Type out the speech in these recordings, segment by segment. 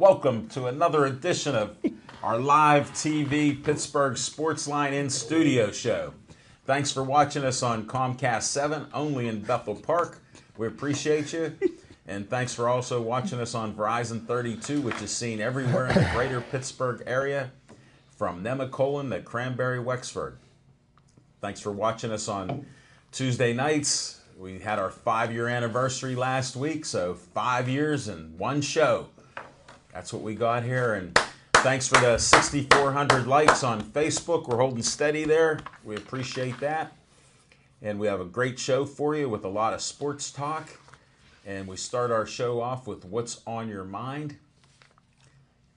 Welcome to another edition of our live TV Pittsburgh Sportsline in Studio show. Thanks for watching us on Comcast 7, only in Bethel Park. We appreciate you. And thanks for also watching us on Verizon 32, which is seen everywhere in the greater Pittsburgh area, from Nemacolin to Cranberry Wexford. Thanks for watching us on Tuesday nights. We had our 5-year anniversary last week, so 5 years and one show. That's what we got here. And thanks for the 6,400 likes on Facebook. We're holding steady there. We appreciate that. And we have a great show for you with a lot of sports talk. And we start our show off with What's on Your Mind.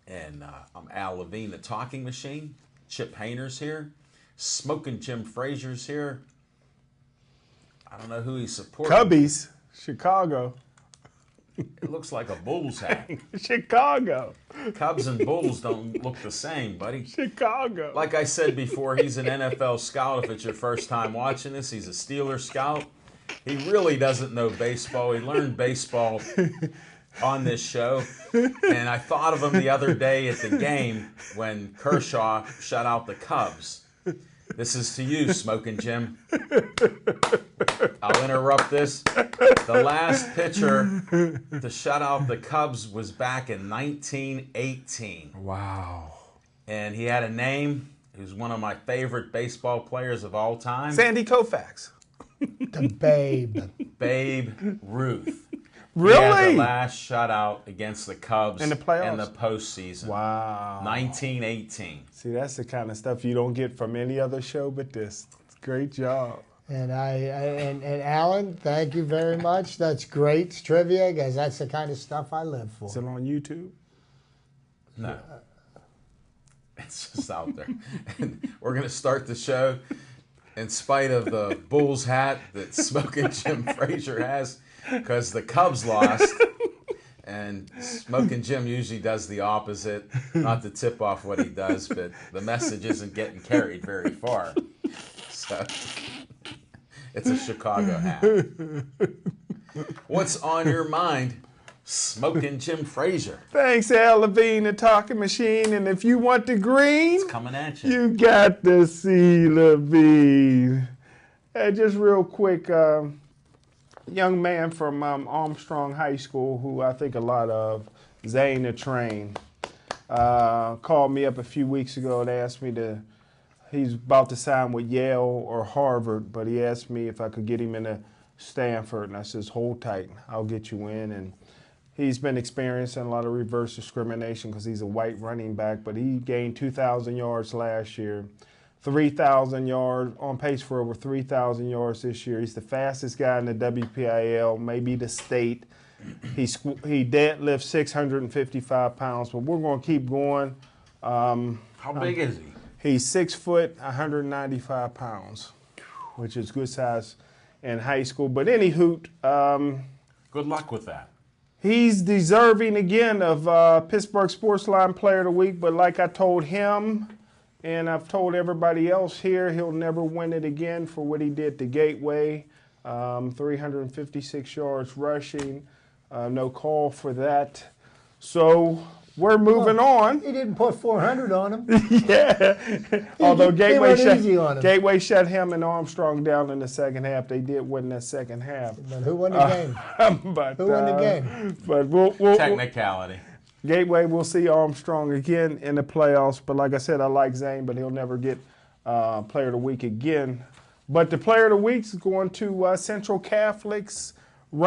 And I'm Al Levine, the Talking Machine. Chip Hayner's here. Smoking Jim Frazier's here. I don't know who he's supporting. Cubbies, Chicago. It looks like a Bulls hat. Chicago. Cubs and Bulls don't look the same, buddy. Chicago. Like I said before, he's an NFL scout. If it's your first time watching this, he's a Steelers scout. He really doesn't know baseball. He learned baseball on this show. And I thought of him the other day at the game when Kershaw shut out the Cubs. This is to you, Smoking Jim. I'll interrupt this. The last pitcher to shut out the Cubs was back in 1918. Wow. And he had a name. He was one of my favorite baseball players of all time. Sandy Koufax. The Babe. Babe Ruth. Really? He had the last shutout against the Cubs In the playoffs? in the postseason. Wow. 1918. See, that's the kind of stuff you don't get from any other show but this. Great job. And and Alan, thank you very much. That's great trivia, because that's the kind of stuff I live for. Is it on YouTube? No. It's just out there. And we're going to start the show in spite of the Bulls hat that Smoking Jim Frazier has, because the Cubs lost. And Smoking Jim usually does the opposite. Not to tip off what he does, but the message isn't getting carried very far. So it's a Chicago hat. What's on your mind, Smoking Jim Frazier? Thanks, Al Levine, the Talking Machine. And if you want the green, It's coming at you. you got to see Levine. Hey, just real quick, young man from Armstrong High School, who I think a lot of, Zane the Train, called me up a few weeks ago and asked me he's about to sign with Yale or Harvard, but he asked me if I could get him into Stanford, and I says, hold tight, I'll get you in. And he's been experiencing a lot of reverse discrimination because he's a white running back, but he gained 2,000 yards last year. 3,000 yards, on pace for over 3,000 yards this year. He's the fastest guy in the WPIL, maybe the state. He deadlifts 655 pounds, but we're going to keep going. How big is he? He's 6 foot, 195 pounds, which is good size in high school. But any hoot, Good luck with that. he's deserving again of Pittsburgh Sportsline Player of the Week. But like I told him, and I've told everybody else here, he'll never win it again for what he did to Gateway. 356 yards rushing, no call for that. So we're moving on. He didn't put 400 on him. Yeah. Although He went easy on him. Gateway shut him and Armstrong down in the second half. They did win that second half. But who won the game? But, Who won the game? But we'll Technicality. Gateway, we'll see Armstrong again in the playoffs. But like I said, I like Zane, but he'll never get Player of the Week again. But the Player of the Week is going to Central Catholic's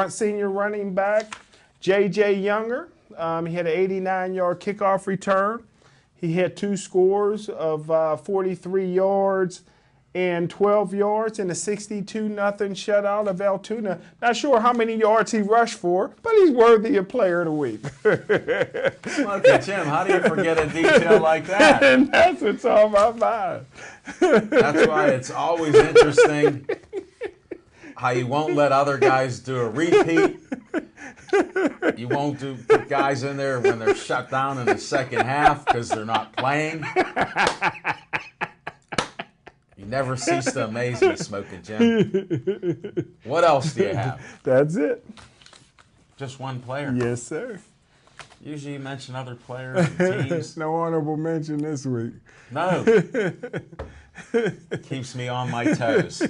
senior running back, J.J. Younger. He had an 89-yard kickoff return. He had 2 scores of 43 yards and 12 yards in a 62-0 shutout of Altoona. Not sure how many yards he rushed for, but he's worthy of Player of the Week. Smoking Jim, how do you forget a detail like that? And that's what's on my mind. That's why it's always interesting how you won't let other guys do a repeat. You won't put guys in there when they're shut down in the second half because they're not playing. You never cease to amaze me, Smoking Jim. What else do you have? That's it. Just one player. Yes, sir. Usually you mention other players and teams. No honorable mention this week. No. Keeps me on my toes.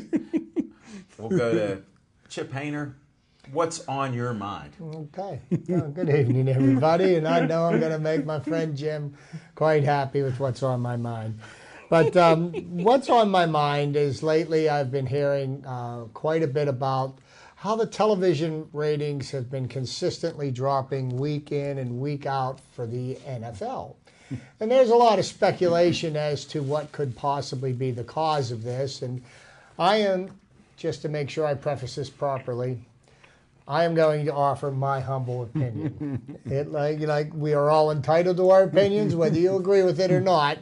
We'll go to Chip Hayner. What's on your mind? Okay. Well, good evening, everybody. And I know I'm going to make my friend Jim quite happy with what's on my mind. But what's on my mind is lately I've been hearing quite a bit about how the television ratings have been consistently dropping week in and week out for the NFL. And there's a lot of speculation as to what could possibly be the cause of this. And I am, just to make sure I preface this properly, I am going to offer my humble opinion. Like we are all entitled to our opinions, whether you agree with it or not.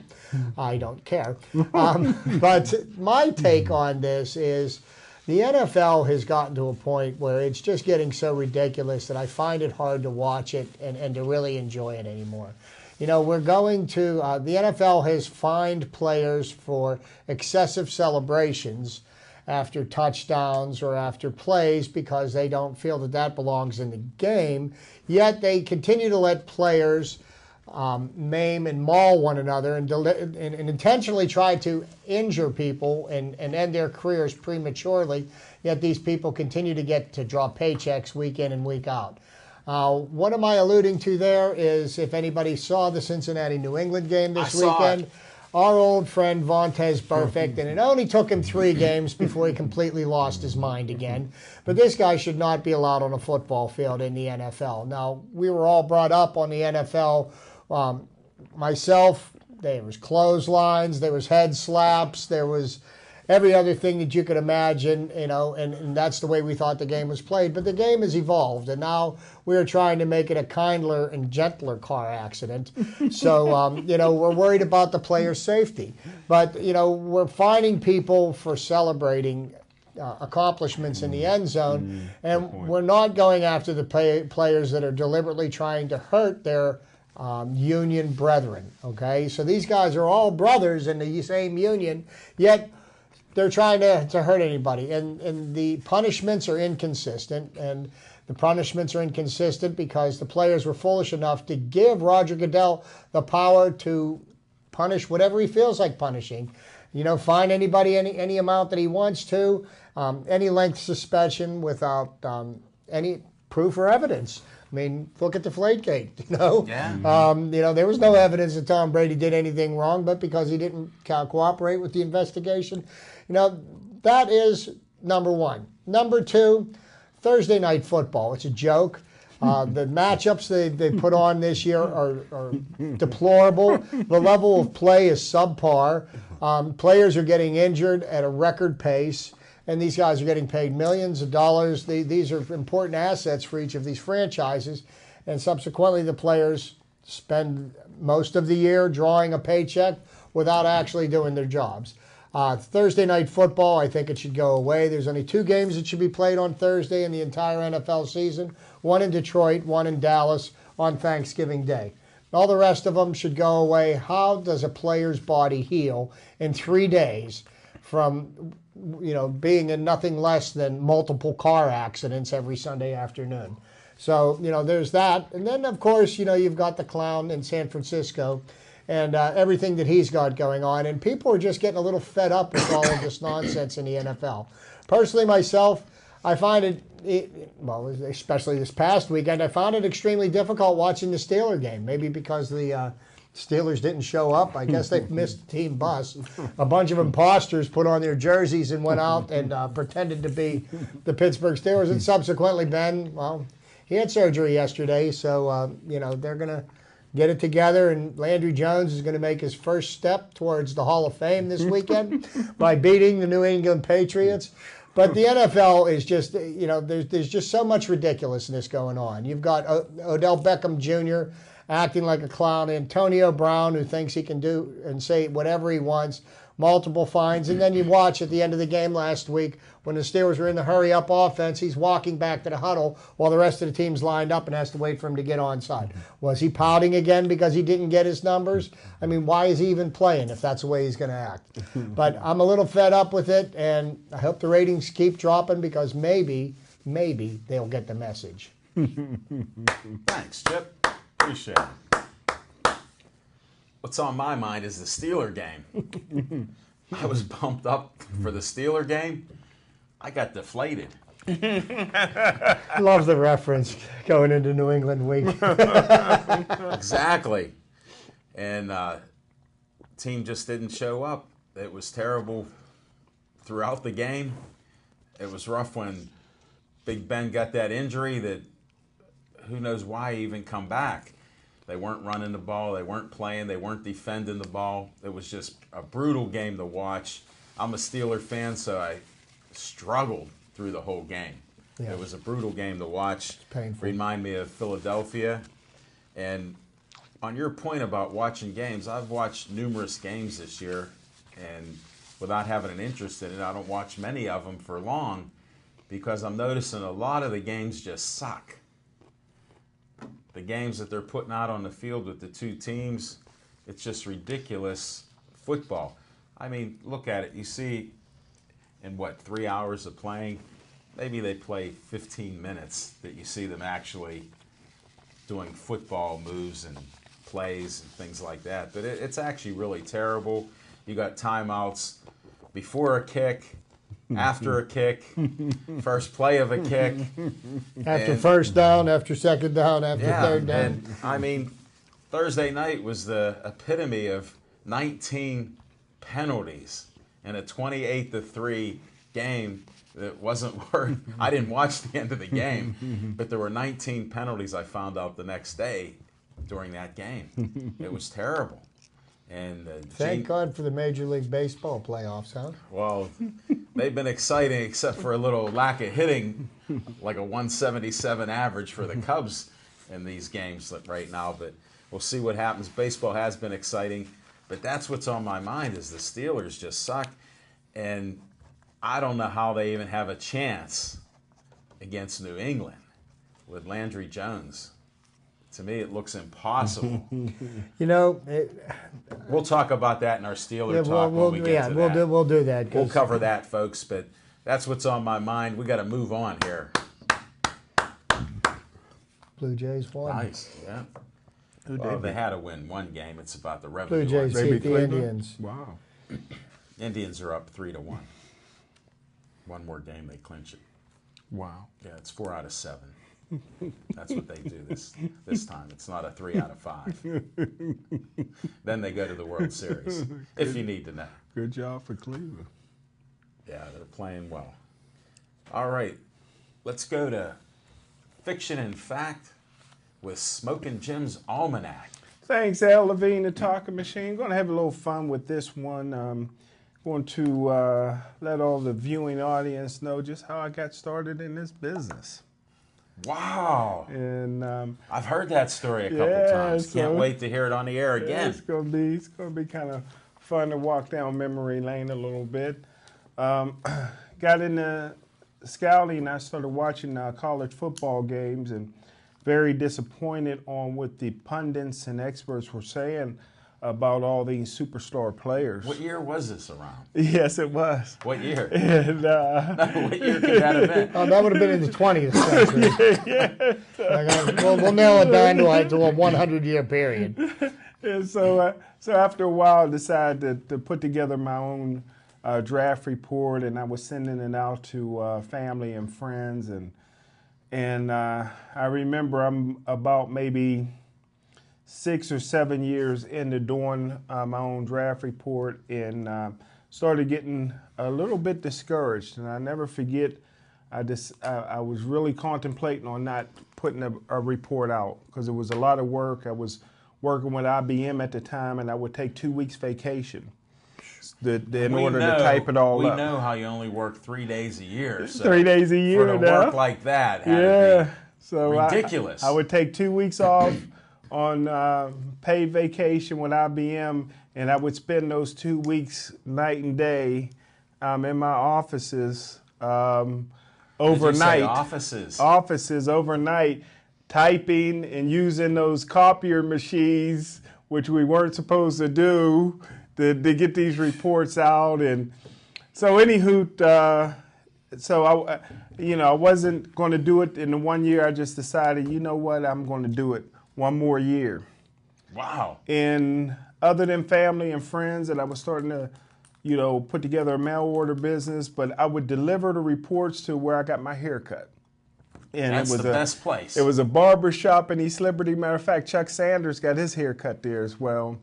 I don't care. But my take on this is the NFL has gotten to a point where it's just getting so ridiculous that I find it hard to watch it and to really enjoy it anymore. You know, we're going to, the NFL has fined players for excessive celebrations after touchdowns or after plays because they don't feel that that belongs in the game. Yet they continue to let players maim and maul one another and intentionally try to injure people and end their careers prematurely. Yet these people continue to get to draw paychecks week in and week out. What am I alluding to there is if anybody saw the Cincinnati-New England game this weekend, our old friend Vontaze Burfict, and it only took him 3 games before he completely lost his mind again. But this guy should not be allowed on a football field in the NFL. Now, we were all brought up on the NFL. Myself, there was clotheslines, there was head slaps, there was every other thing that you could imagine, you know, and that's the way we thought the game was played. But the game has evolved, and now we're trying to make it a kinder and gentler car accident. So, you know, we're worried about the player's safety. But, you know, we're fining people for celebrating accomplishments in the end zone, and we're not going after the players that are deliberately trying to hurt their union brethren, okay? So these guys are all brothers in the same union, yet they're trying to hurt anybody, and the punishments are inconsistent, and the punishments are inconsistent because the players were foolish enough to give Roger Goodell the power to punish whatever he feels like punishing. You know, fine anybody any amount that he wants to, any length suspension without any proof or evidence. I mean, look at Deflategate, you know? Yeah. You know, there was no evidence that Tom Brady did anything wrong, but because he didn't cooperate with the investigation. You know, that is number one. Number two, Thursday Night Football. It's a joke. The matchups they put on this year are deplorable. The level of play is subpar. Players are getting injured at a record pace. And these guys are getting paid millions of dollars. These are important assets for each of these franchises. And subsequently, the players spend most of the year drawing a paycheck without actually doing their jobs. Thursday Night Football, I think it should go away. There's only 2 games that should be played on Thursday in the entire NFL season. One in Detroit, one in Dallas on Thanksgiving Day. All the rest of them should go away. How does a player's body heal in 3 days from, you know, being in nothing less than multiple car accidents every Sunday afternoon? So, you know, there's that. And then, of course, you know, you've got the clown in San Francisco and everything that he's got going on. And people are just getting a little fed up with all of this nonsense in the NFL. Personally, myself, I find it, well, especially this past weekend, I found it extremely difficult watching the Steeler game. Maybe because the Steelers didn't show up. I guess they missed the team bus. A bunch of imposters put on their jerseys and went out and pretended to be the Pittsburgh Steelers. And subsequently, Ben, well, he had surgery yesterday, so, you know, they're going to get it together, and Landry Jones is going to make his first step towards the Hall of Fame this weekend by beating the New England Patriots. But the NFL is just, you know, there's just so much ridiculousness going on. You've got Odell Beckham Jr. acting like a clown, Antonio Brown, who thinks he can do and say whatever he wants, multiple fines. And then you watch at the end of the game last week when the Steelers were in the hurry-up offense, he's walking back to the huddle while the rest of the team's lined up and has to wait for him to get onside. Was he pouting again because he didn't get his numbers? I mean, why is he even playing if that's the way he's going to act? But I'm a little fed up with it, and I hope the ratings keep dropping because maybe they'll get the message. Thanks, Chip. Appreciate it. What's on my mind is the Steeler game. I was pumped up for the Steeler game. I got deflated. Love the reference going into New England week. Exactly. And team just didn't show up. It was terrible throughout the game. It was rough when Big Ben got that injury that who knows why he even come back. They weren't running the ball. They weren't playing. They weren't defending the ball. It was just a brutal game to watch. I'm a Steeler fan, so I struggled through the whole game. Yeah. It was a brutal game to watch. It's painful. Remind me of Philadelphia. And on your point about watching games, I've watched numerous games this year, and without having an interest in it, I don't watch many of them for long because I'm noticing a lot of the games just suck. The games that they're putting out on the field with the two teams, it's just ridiculous football. I mean, look at it. You see, in 3 hours of playing, maybe they play 15 minutes that you see them actually doing football moves and plays and things like that. But it's actually really terrible. You got timeouts before a kick, after a kick, first play of a kick. After first down, after second down, after third down. And I mean, Thursday night was the epitome of 19 penalties in a 28-3 game that wasn't worth. I didn't watch the end of the game, but there were 19 penalties I found out the next day during that game. It was terrible. And Thank God for the Major League Baseball playoffs, huh? well, they've been exciting except for a little lack of hitting, like a 177 average for the Cubs in these games right now. But we'll see what happens. Baseball has been exciting, but that's what's on my mind is the Steelers just suck. And I don't know how they even have a chance against New England with Landry Jones. To me, it looks impossible. You know, We'll talk about that in our Steeler talk when we get to that. We'll do that. We'll cover that, folks, but that's what's on my mind. We got to move on here. Blue Jays won. Nice, yeah. Well, they had to win one game. It's about the Blue revenue. Jays They beat beat the Cleveland? Indians. Wow. Indians are up 3-1. One more game, they clinch it. Wow. Yeah, it's 4 out of 7. That's what they do this time. It's not a 3 out of 5. Then they go to the World Series, if you need to know. Good job for Cleveland. Yeah, they're playing well. All right, let's go to Fiction and Fact with Smokin' Jim's Almanac. Thanks, Al Levine, the talking machine. Going to have a little fun with this one. Going to let all the viewing audience know just how I got started in this business. Wow. And I've heard that story a couple Yeah, times. Can't so- wait to hear it on the air again. It's gonna be kind of fun to walk down memory lane a little bit. Got into scouting. I started watching college football games and very disappointed on what the pundits and experts were saying about all these superstar players. What year was this around? Yes, it was. What year? And What year could that have been? Oh, that would have been in the 20th century. We'll narrow it down to a 100-year period. And so after a while, I decided to put together my own draft report, and I was sending it out to family and friends. And I remember I'm about maybe 6 or 7 years into doing my own draft report, and started getting a little bit discouraged. And I never forget, I was really contemplating on not putting a report out because it was a lot of work. I was working with IBM at the time, and I would take 2 weeks vacation in order to type it all up. We know how you only work 3 days a year. So 3 days a year for to now. work like that had Yeah, to so be ridiculous. I would take 2 weeks off on paid vacation with IBM, and I would spend those 2 weeks night and day in my offices overnight. Offices Overnight, typing and using those copier machines, which we weren't supposed to do, to get these reports out. And so anywho, I wasn't going to do it in the 1 year. I just decided, you know what, I'm going to do it one more year. Wow. And other than family and friends, and I was starting to, put together a mail order business, but I would deliver the reports to where I got my hair cut. And That's the best place. It was a barber shop in East Liberty. Matter of fact, Chuck Sanders got his hair cut there as well.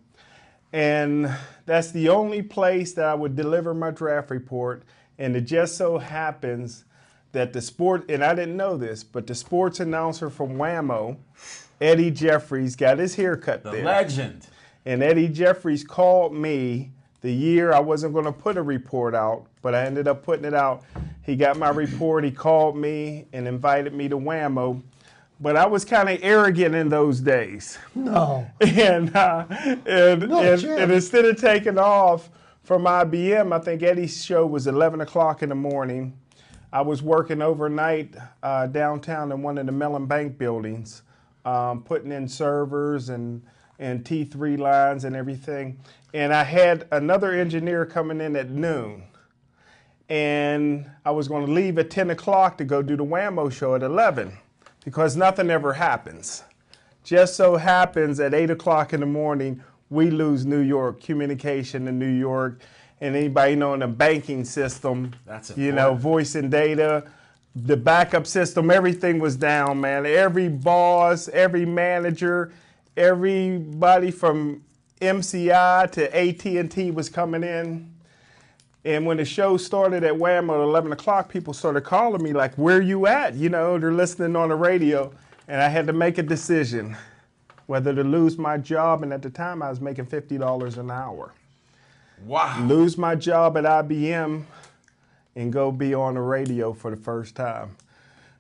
And that's the only place that I would deliver my draft report. And it just so happens that and I didn't know this, but the sports announcer from Whammo, Eddie Jeffries, got his hair cut there. The legend. And Eddie Jeffries called me the year I wasn't going to put a report out, but I ended up putting it out. He got my report. He called me and invited me to Whammo. But I was kind of arrogant in those days. No. And instead of taking off from IBM, I think Eddie's show was 11 o'clock in the morning. I was working overnight downtown in one of the Mellon Bank buildings, putting in servers and T3 lines and everything. And I had another engineer coming in at noon. And I was going to leave at 10 o'clock to go do the Whammo show at 11 because nothing ever happens. Just so happens at 8 o'clock in the morning, we lose New York, communication in New York. And anybody know in the banking system, voice and data, the backup system, everything was down, man. Every boss, every manager, everybody from MCI to AT&T was coming in. And when the show started at Whammo at 11 o'clock, people started calling me like, where you at? They're listening on the radio. And I had to make a decision whether to lose my job. And at the time, I was making $50 an hour. Wow. Lose my job at IBM and go be on the radio for the first time.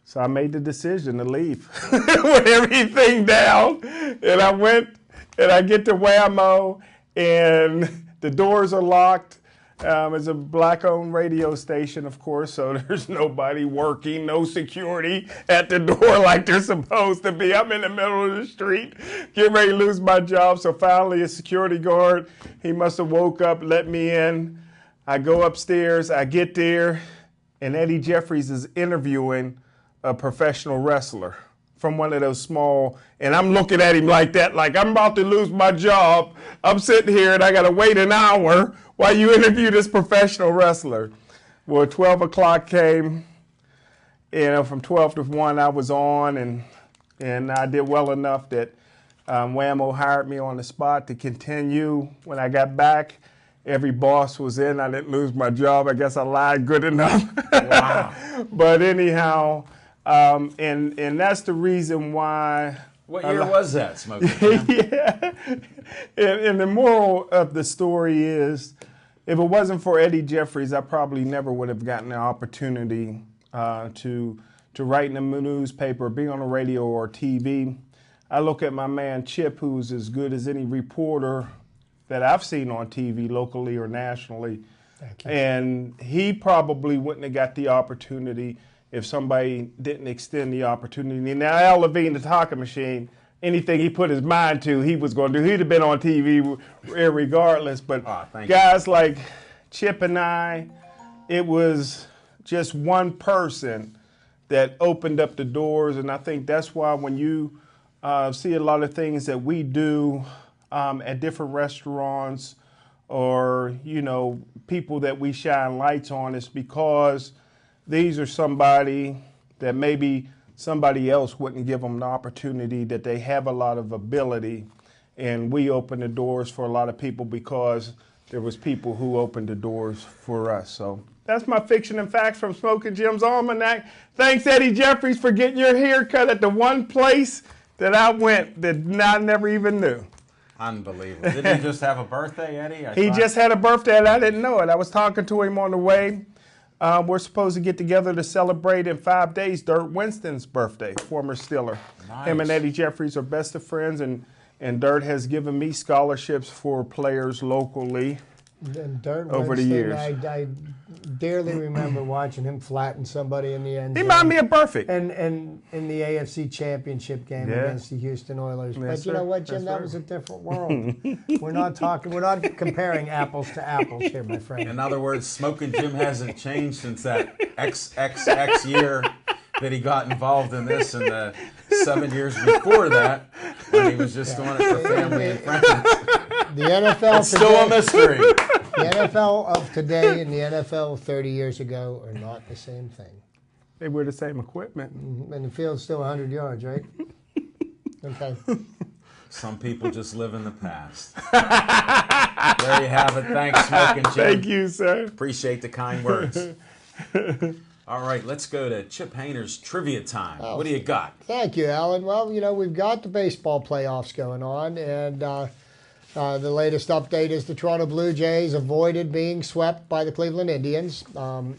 So I made the decision to leave with everything down. And I went and I get to Whammo and the doors are locked. It's a black-owned radio station, of course, so there's nobody working, no security at the door like they're supposed to be. I'm in the middle of the street, getting ready to lose my job. So finally, a security guard, he must have woke up, let me in. I go upstairs, I get there, and Eddie Jeffries is interviewing a professional wrestler from one of those small, and I'm looking at him like that, like I'm about to lose my job. I'm sitting here and I got to wait an hour while you interview this professional wrestler. Well, 12 o'clock came, from 12 to 1 I was on, and I did well enough that Whammo hired me on the spot to continue. When I got back, every boss was in. I didn't lose my job. I guess I lied good enough. Wow. But anyhow, and that's the reason why. What year was that, Smokey Jim? Yeah. And the moral of the story is, if it wasn't for Eddie Jeffries, I probably never would have gotten the opportunity to write in a newspaper, be on the radio or TV. I look at my man Chip, who's as good as any reporter that I've seen on TV, locally or nationally. Thank you. And he probably wouldn't have got the opportunity if somebody didn't extend the opportunity. And now Al Levine, the talking machine, anything he put his mind to, he was going to do. He'd have been on TV regardless. But guys like Chip and I, it was just one person that opened up the doors. And I think that's why when you see a lot of things that we do at different restaurants or, people that we shine lights on, it's because these are somebody that maybe somebody else wouldn't give them the opportunity, that they have a lot of ability. And we open the doors for a lot of people because there was people who opened the doors for us. So that's my fiction and facts from Smoking Jim's Almanac. Thanks, Eddie Jeffries, for getting your hair cut at the one place that I went that I never even knew. Unbelievable. Did he just have a birthday, Eddie? He just had a birthday and I didn't know it. I was talking to him on the way. We're supposed to get together to celebrate in 5 days Dirt Winston's birthday, former Steeler. Nice. Him and Eddie Jeffries are best of friends, and Dirt has given me scholarships for players locally Dirt over Winston, the years. I dearly remember watching him flatten somebody in the end He zone. reminded me of Perfect. And in the AFC Championship game against the Houston Oilers. Yes, But you know what, Jim? That was a different world. We're not comparing apples to apples here, my friend. In other words, Smoking Jim hasn't changed since that XXX year that he got involved in this in the 7 years before that when he was just doing it for family and friends. The NFL It's still a mystery. The NFL of today and the NFL of 30 years ago are not the same thing. They wear the same equipment. And the field's still 100 yards, right? Okay. Some people just live in the past. There you have it. Thanks, Smoking Jim. Thank you, sir. Appreciate the kind words. All right, let's go to Chip Hayner's trivia time. What do you got? Thank you, Alan. Well, we've got the baseball playoffs going on, and the latest update is the Toronto Blue Jays avoided being swept by the Cleveland Indians, and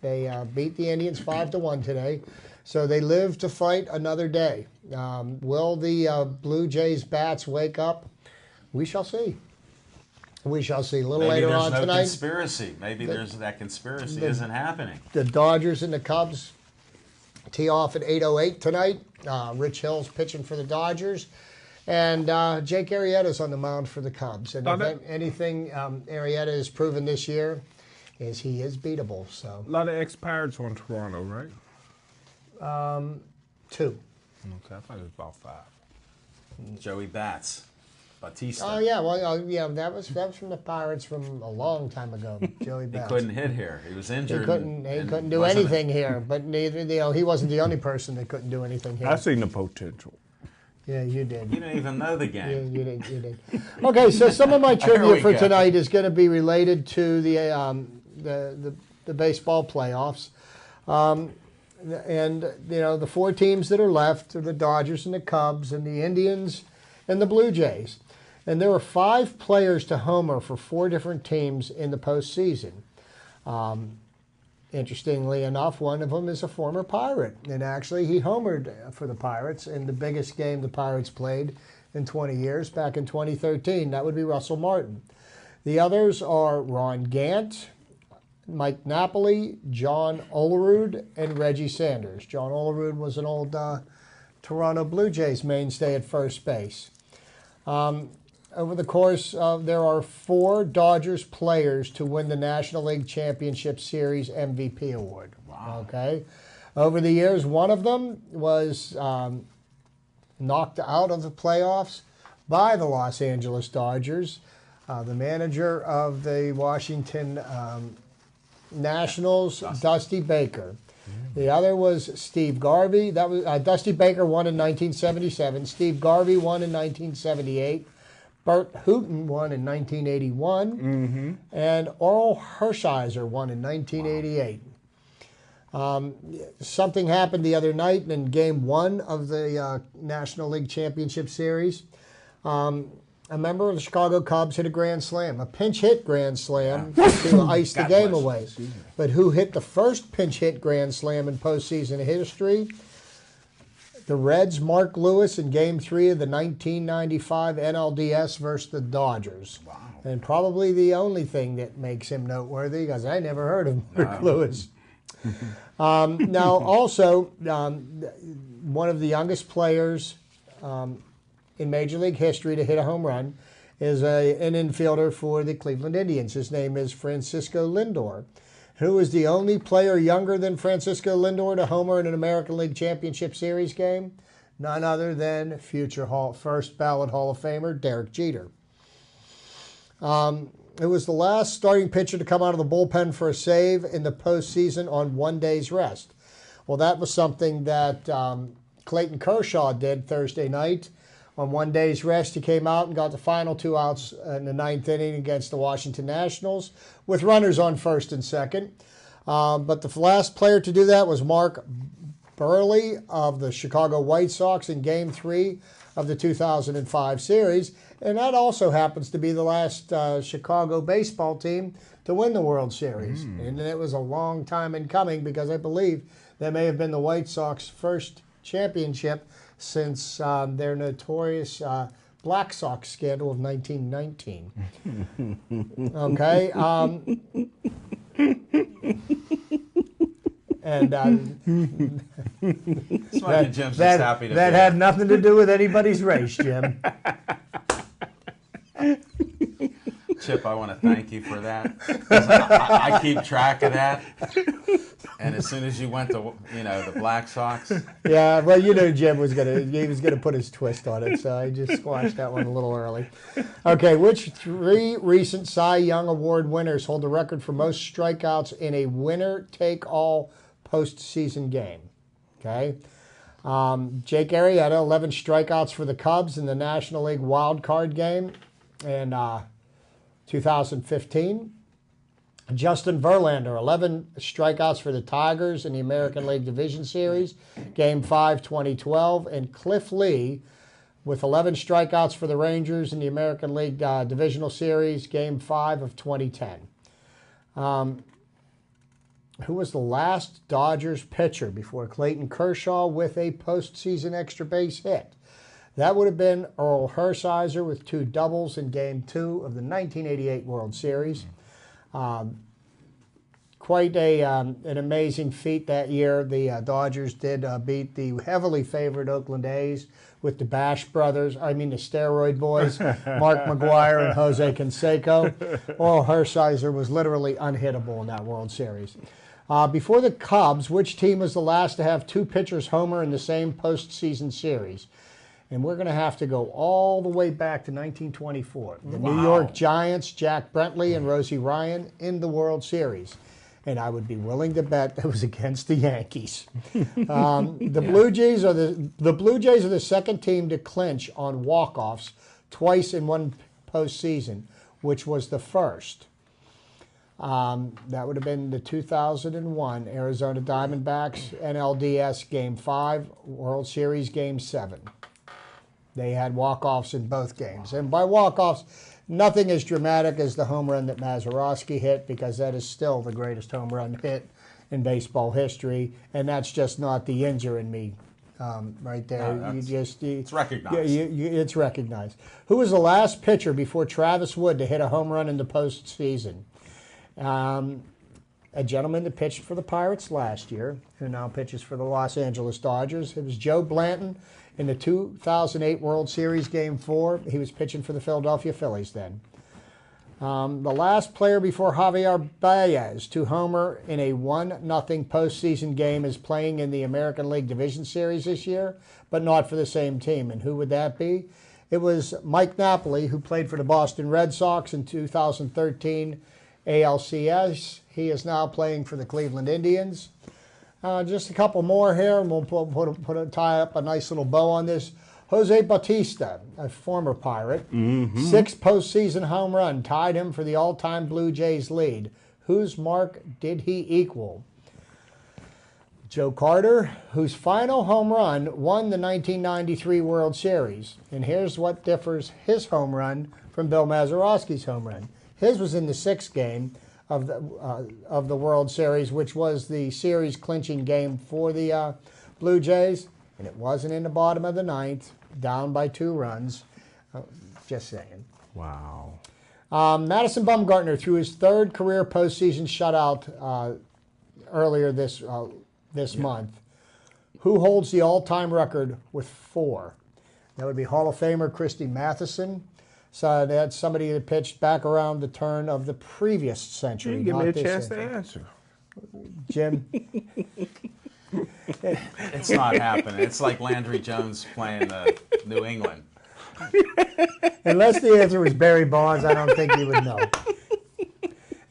they beat the Indians 5-1 today. So they live to fight another day. Will the Blue Jays bats wake up? We shall see. We shall see. A little later on tonight. Maybe there's no conspiracy. Maybe that conspiracy isn't happening. The Dodgers and the Cubs tee off at 8:08 tonight. Rich Hill's pitching for the Dodgers. And Jake Arrieta's on the mound for the Cubs. And if anything Arrieta has proven this year is he is beatable. So A lot of ex-Pirates on Toronto, right? 2. Okay, I thought it was about 5. Joey Bats. Batista. Oh yeah, well yeah, that was from the Pirates from a long time ago. Joey He Bats. couldn't hit here. He was injured. He couldn't do anything here. But neither he wasn't the only person that couldn't do anything here. I seen the potential. Yeah, you did. You didn't even know the game. You did. Okay, so some of my trivia for tonight is going to be related to the baseball playoffs. And the 4 teams that are left are the Dodgers and the Cubs and the Indians and the Blue Jays. And there were 5 players to homer for 4 different teams in the postseason. Interestingly enough, one of them is a former Pirate. And actually, he homered for the Pirates in the biggest game the Pirates played in 20 years, back in 2013. That would be Russell Martin. The others are Ron Gant, Mike Napoli, John Olerud, and Reggie Sanders. John Olerud was an old Toronto Blue Jays mainstay at first base. Over the course of, there are 4 Dodgers players to win the National League Championship Series MVP award. Wow. Okay. Over the years, one of them was knocked out of the playoffs by the Los Angeles Dodgers. The manager of the Washington Nationals, Dusty Baker. The other was Steve Garvey. That was Dusty Baker won in 1977. Steve Garvey won in 1978. Bert Hooton won in 1981. And Oral Hershiser won in 1988. Something happened the other night in Game 1 of the National League Championship Series. A member of the Chicago Cubs hit a grand slam, a pinch hit grand slam to ice the game away. But who hit the first pinch hit grand slam in postseason history? The Reds' Mark Lewis in Game 3 of the 1995 NLDS versus the Dodgers. Wow. And probably the only thing that makes him noteworthy, because I never heard of Mark Lewis. Now, also, one of the youngest players in Major League history to hit a home run is an infielder for the Cleveland Indians. His name is Francisco Lindor, who is the only player younger than Francisco Lindor to homer in an American League Championship Series game. None other than future first ballot Hall of Famer Derek Jeter. It was the last starting pitcher to come out of the bullpen for a save in the postseason on 1 day's rest. Well, that was something that Clayton Kershaw did Thursday night. On 1 day's rest, he came out and got the final 2 outs in the 9th inning against the Washington Nationals with runners on first and second. But the last player to do that was Mark Burley of the Chicago White Sox in Game 3 of the 2005 series. And that also happens to be the last Chicago baseball team to win the World Series. And it was a long time in coming because I believe that may have been the White Sox first championship since their notorious Black Sox scandal of 1919. Okay. And Jim's just happy to that be had nothing to do with anybody's race, Jim. Chip, I want to thank you for that. 'Cause I keep track of that. And as soon as you went to, the Black Sox, Yeah, well, Jim was gonna put his twist on it, so I just squashed that one a little early. Okay, which 3 recent Cy Young Award winners hold the record for most strikeouts in a winner-take-all postseason game? Okay, Jake Arrieta, 11 strikeouts for the Cubs in the National League Wild Card game in 2015. Justin Verlander, 11 strikeouts for the Tigers in the American League Division Series, Game 5, 2012. And Cliff Lee, with 11 strikeouts for the Rangers in the American League Divisional Series, Game 5 of 2010. Who was the last Dodgers pitcher before Clayton Kershaw with a postseason extra base hit? That would have been Earl Hershiser with 2 doubles in Game 2 of the 1988 World Series. Quite an amazing feat that year. The Dodgers did beat the heavily favored Oakland A's with the the steroid boys, Mark McGwire and Jose Canseco. Earl Hershiser was literally unhittable in that World Series. Before the Cubs, which team was the last to have 2 pitchers homer in the same postseason series? And we're going to have to go all the way back to 1924. The New York Giants, Jack Brentley and Rosie Ryan in the World Series. And I would be willing to bet that was against the Yankees. The Blue Jays are the second team to clinch on walk-offs twice in one postseason, which was the first. That would have been the 2001 Arizona Diamondbacks NLDS Game 5, World Series Game 7. They had walk-offs in both games. And by walk-offs, nothing as dramatic as the home run that Mazeroski hit, because that is still the greatest home run hit in baseball history. And that's just not the injure in me right there. No, it's recognized. It's recognized. Who was the last pitcher before Travis Wood to hit a home run in the postseason? A gentleman that pitched for the Pirates last year, who now pitches for the Los Angeles Dodgers. It was Joe Blanton. In the 2008 World Series Game 4, he was pitching for the Philadelphia Phillies then. The last player before Javier Baez to homer in a 1-0 postseason game is playing in the American League Division Series this year, but not for the same team. And who would that be? It was Mike Napoli, who played for the Boston Red Sox in 2013 ALCS. He is now playing for the Cleveland Indians. Just a couple more here, and we'll tie up a nice little bow on this. Jose Bautista, a former Pirate, 6 postseason home run, tied him for the all-time Blue Jays lead. Whose mark did he equal? Joe Carter, whose final home run won the 1993 World Series. And here's what differs his home run from Bill Mazeroski's home run. His was in the 6th game of the World Series, which was the series clinching game for the Blue Jays, and it wasn't in the bottom of the 9th, down by 2 runs. Just saying. Wow. Madison Bumgarner threw his 3rd career postseason shutout earlier this month. Who holds the all-time record with 4? That would be Hall of Famer Christy Mathewson. So that's somebody that pitched back around the turn of the previous century. You give me a chance century. to answer. Jim? It's not happening. It's like Landry Jones playing New England. Unless the answer was Barry Bonds, I don't think you would know.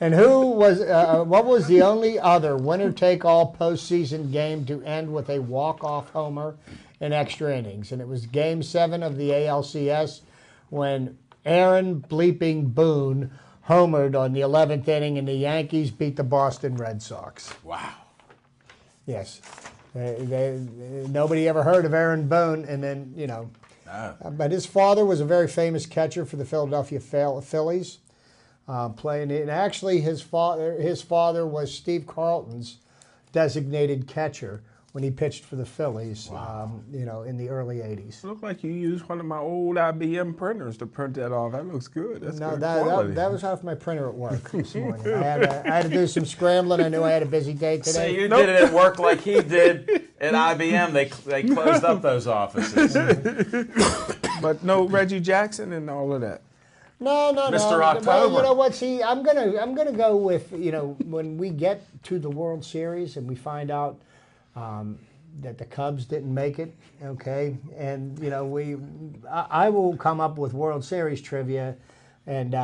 And what was the only other winner-take-all postseason game to end with a walk-off homer in extra innings? And it was Game 7 of the ALCS when Aaron bleeping Boone homered on the 11th inning, and the Yankees beat the Boston Red Sox. Wow. Yes. Nobody ever heard of Aaron Boone, and then, No. But his father was a very famous catcher for the Philadelphia Phillies. And actually, his father was Steve Carlton's designated catcher when he pitched for the Phillies, in the early 80s. Look like you used one of my old IBM printers to print that off. That looks good. That's No, good quality. that was off my printer at work this morning. I had to do some scrambling. I knew I had a busy day So today. you did it at work like he did at IBM. They closed up those offices. But no Reggie Jackson and all of that. No, Mr. no. October. Well, you know what? See, I'm gonna go with, when we get to the World Series and we find out that the Cubs didn't make it, okay, and I will come up with World Series trivia, and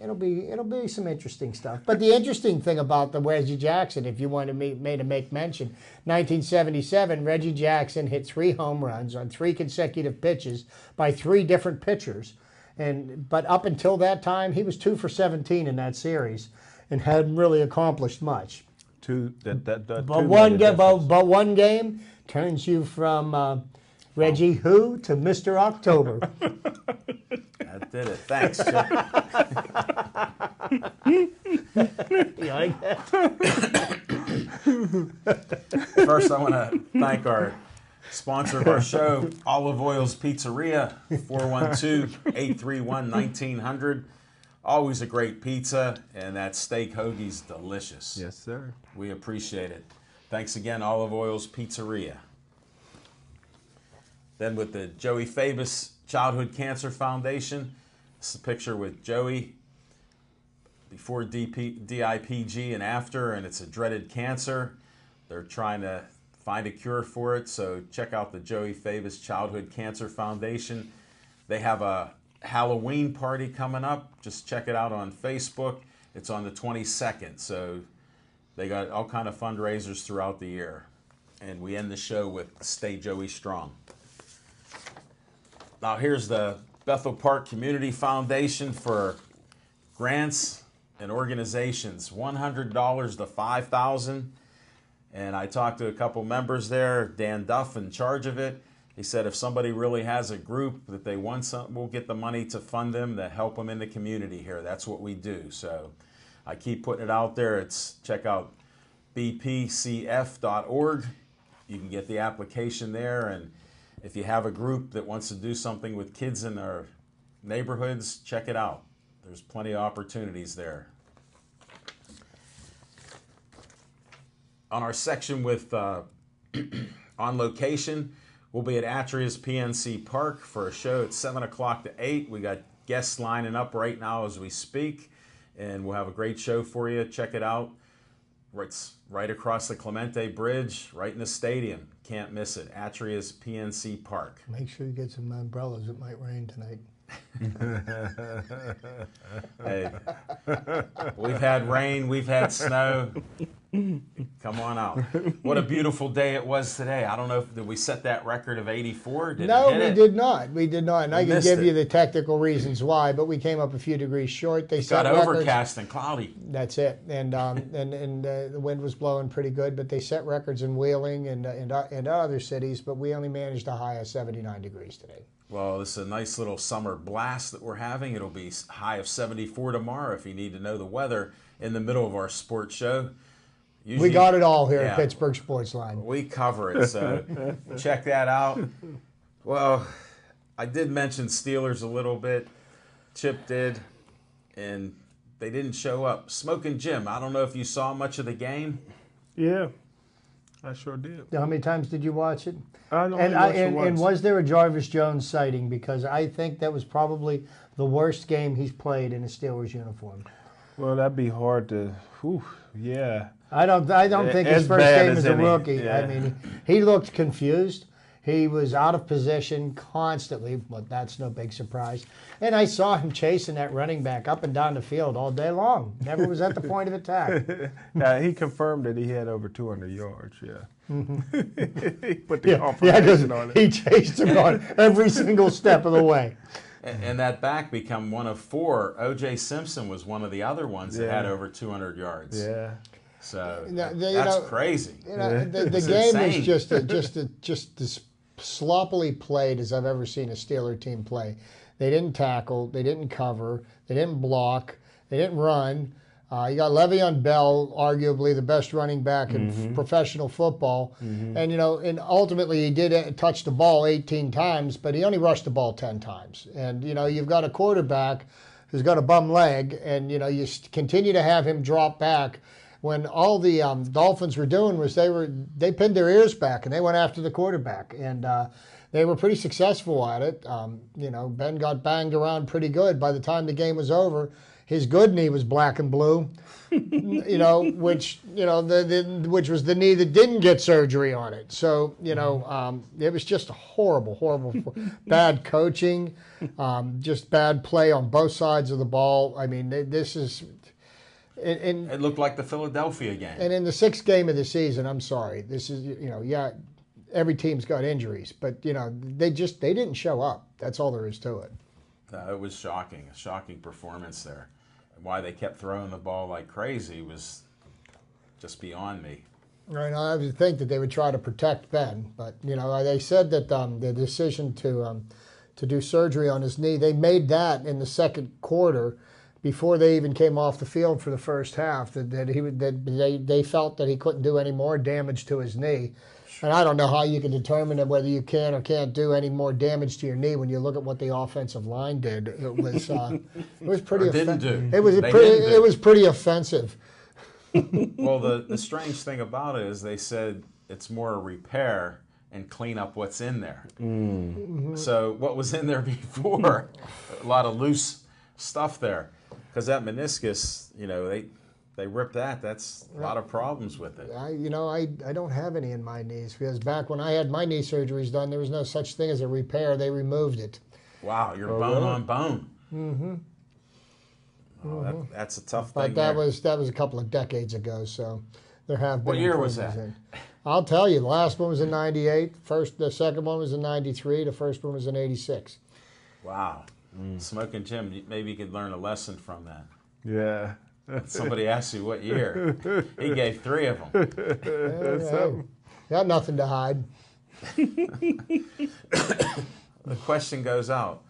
it'll be some interesting stuff. But the interesting thing about the Reggie Jackson, if you want to make mention, 1977, Reggie Jackson hit 3 home runs on 3 consecutive pitches by 3 different pitchers. But up until that time, he was 2 for 17 in that series and hadn't really accomplished much. But one game turns you from Reggie Who to Mr. October. That did it. Thanks, Chip. You like that? First, I want to thank our sponsor of our show, Olive Oil's Pizzeria, 412-831-1900. Always a great pizza, and that steak hoagie's delicious. Yes, sir. We appreciate it. Thanks again, Olive Oil's Pizzeria. Then with the Joey Fabus Childhood Cancer Foundation, this is a picture with Joey before DIPG and after, and it's a dreaded cancer. They're trying to find a cure for it, so check out the Joey Fabus Childhood Cancer Foundation. They have a Halloween party coming up. Just check it out on Facebook. It's on the 22nd, so they got all kind of fundraisers throughout the year. And we end the show with Stay Joey Strong. Now here's the Bethel Park Community Foundation for grants and organizations, $100 to $5,000. And I talked to a couple members there, Dan Duff in charge of it. He said if somebody really has a group that they want something, we'll get the money to fund them, to help them in the community here. That's what we do. So I keep putting it out there. Check out bpcf.org. You can get the application there. And if you have a group that wants to do something with kids in their neighborhoods, check it out. There's plenty of opportunities there. On our section with On Location, we'll be at Atria's PNC Park for a show at 7 o'clock to 8. We got guests lining up right now as we speak, and we'll have a great show for you. Check it out. It's right across the Clemente Bridge, right in the stadium. Can't miss it. Atria's PNC Park. Make sure you get some umbrellas. It might rain tonight. Hey, we've had rain, we've had snow. Come on out. What a beautiful day it was today. I don't know did we set that record of 84? No, we did not. We did not. And I can give you the technical reasons why, but we came up a few degrees short. They set records. Overcast and cloudy. That's it. And the wind was blowing pretty good, but they set records in Wheeling and other cities, but we only managed a high of 79 degrees today. Well, this is a nice little summer blast that we're having. It'll be high of 74 tomorrow if you need to know the weather in the middle of our sports show. Usually, we got it all here at Pittsburgh Sports Line. We cover it, so check that out. Well, I did mention Steelers a little bit. Chip did, and they didn't show up. Smoking Jim, I don't know if you saw much of the game. Yeah, I sure did. How many times did you watch it? And was there a Jarvis Jones sighting? Because I think that was probably the worst game he's played in a Steelers uniform. Well, that'd be hard to. Yeah. I don't think his first game as a rookie. Yeah. I mean, he looked confused. He was out of position constantly, but that's no big surprise. And I saw him chasing that running back up and down the field all day long. Never was at the point of attack. He confirmed that he had over 200 yards, yeah. Mm-hmm. He put the confirmation on it. He chased him on every single step of the way. And that back become one of 4. O.J. Simpson was one of the other ones that had over 200 yards. Yeah. So that's crazy. The game is just as sloppily played as I've ever seen a Steeler team play. They didn't tackle, they didn't cover, they didn't block, they didn't run. You got Le'Veon Bell, arguably the best running back in professional football. Mm-hmm. And ultimately he did touch the ball 18 times, but he only rushed the ball 10 times. And, you've got a quarterback who's got a bum leg, and, you continue to have him drop back when all the Dolphins were doing was they pinned their ears back and they went after the quarterback. And they were pretty successful at it. Ben got banged around pretty good. By the time the game was over, his good knee was black and blue. Which which was the knee that didn't get surgery on it. So it was just horrible, bad coaching, just bad play on both sides of the ball. I mean, this is. It looked like the Philadelphia game. And in the 6th game of the season, I'm sorry, this is every team's got injuries, but they didn't show up. That's all there is to it. It was shocking, a shocking performance there. Why they kept throwing the ball like crazy was just beyond me. Right, I would think that they would try to protect Ben, but they said that the decision to do surgery on his knee, they made that in the 2nd quarter before they even came off the field for the first half. They felt that he couldn't do any more damage to his knee. And I don't know how you can determine whether you can or can't do any more damage to your knee when you look at what the offensive line did. It was pretty offensive. It was pretty offensive. Well, the strange thing about it is they said it's more a repair and clean up what's in there. Mm-hmm. So what was in there before? A lot of loose stuff there. Because that meniscus, they ripped that. That's a lot of problems with it. I don't have any in my knees because back when I had my knee surgeries done, there was no such thing as a repair. They removed it. Wow, you're bone on bone. Mm-hmm. Oh, that's a tough thing. But that was a couple of decades ago. So there have been. What year was that? I'll tell you. The last one was in '98. The second one was in '93. The first one was in '86. Wow. Smoking Jim, maybe you could learn a lesson from that. Yeah. Somebody asked you what year. He gave 3 of them. Got nothing to hide. The question goes out.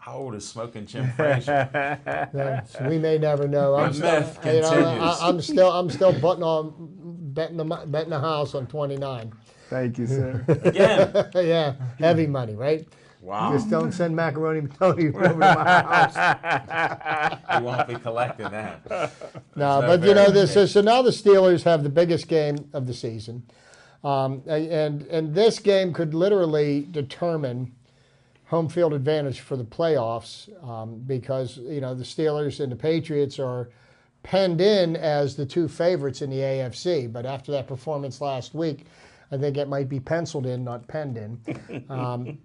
How old is Smoking Jim Frazier? We may never know. The myth continues. I'm still betting the house on 29. Thank you, sir. Again. Yeah, heavy money, right? Wow. Just don't send macaroni Tony over to my house. We won't be collecting that. No, but so now the Steelers have the biggest game of the season. And this game could literally determine home field advantage for the playoffs because, the Steelers and the Patriots are penned in as the 2 favorites in the AFC. But after that performance last week, I think it might be penciled in, not penned in.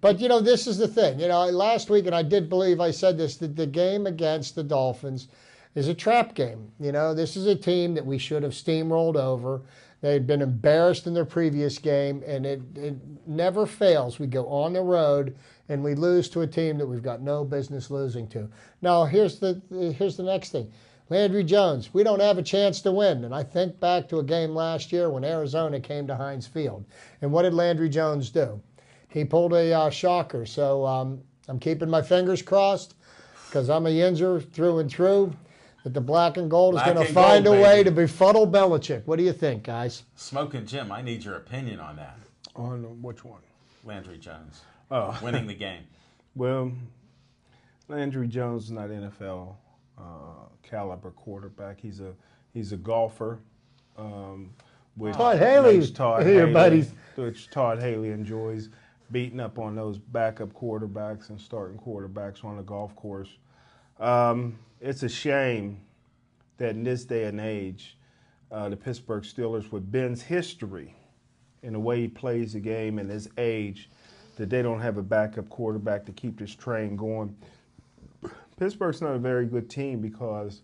But, this is the thing. Last week, and I did believe I said this, that the game against the Dolphins is a trap game. This is a team that we should have steamrolled over. They had been embarrassed in their previous game, and it never fails. We go on the road, and we lose to a team that we've got no business losing to. Now, here's the next thing. Landry Jones, we don't have a chance to win. And I think back to a game last year when Arizona came to Heinz Field. And what did Landry Jones do? He pulled a shocker. So I'm keeping my fingers crossed because I'm a Yinzer through and through that the black and gold is going to find a way to befuddle Belichick. What do you think, guys? Smoking Jim, I need your opinion on that. On which one? Landry Jones. Oh. Winning the game. Well, Landry Jones is not NFL caliber quarterback. He's a golfer. Which Todd Haley, which Todd Haley enjoys beating up on those backup quarterbacks and starting quarterbacks on the golf course. It's a shame that in this day and age, the Pittsburgh Steelers, with Ben's history and the way he plays the game and his age, that they don't have a backup quarterback to keep this train going. Pittsburgh's not a very good team because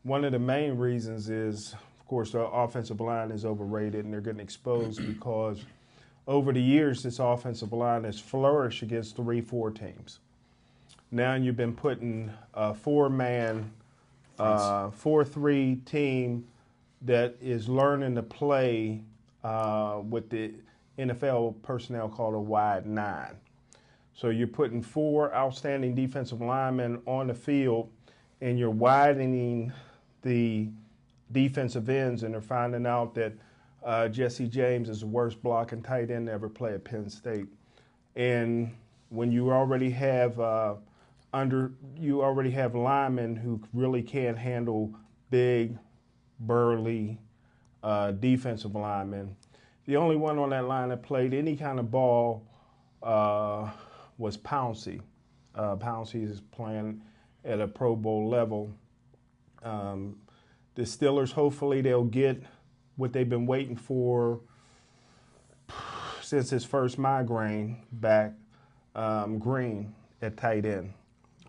one of the main reasons is, of course, the offensive line is overrated and they're getting exposed because over the years, this offensive line has flourished against 3-4 teams. Now you've been putting a 4-man, 4-3 team that is learning to play with the NFL personnel called a wide 9. So you're putting 4 outstanding defensive linemen on the field, and you're widening the defensive ends, and they're finding out that Jesse James is the worst blocking tight end to ever play at Penn State. And when you already have linemen who really can't handle big, burly defensive linemen, the only one on that line that played any kind of ball was Pouncey. Pouncey is playing at a Pro Bowl level. The Steelers, hopefully they'll get what they've been waiting for since his first migraine back, Green at tight end.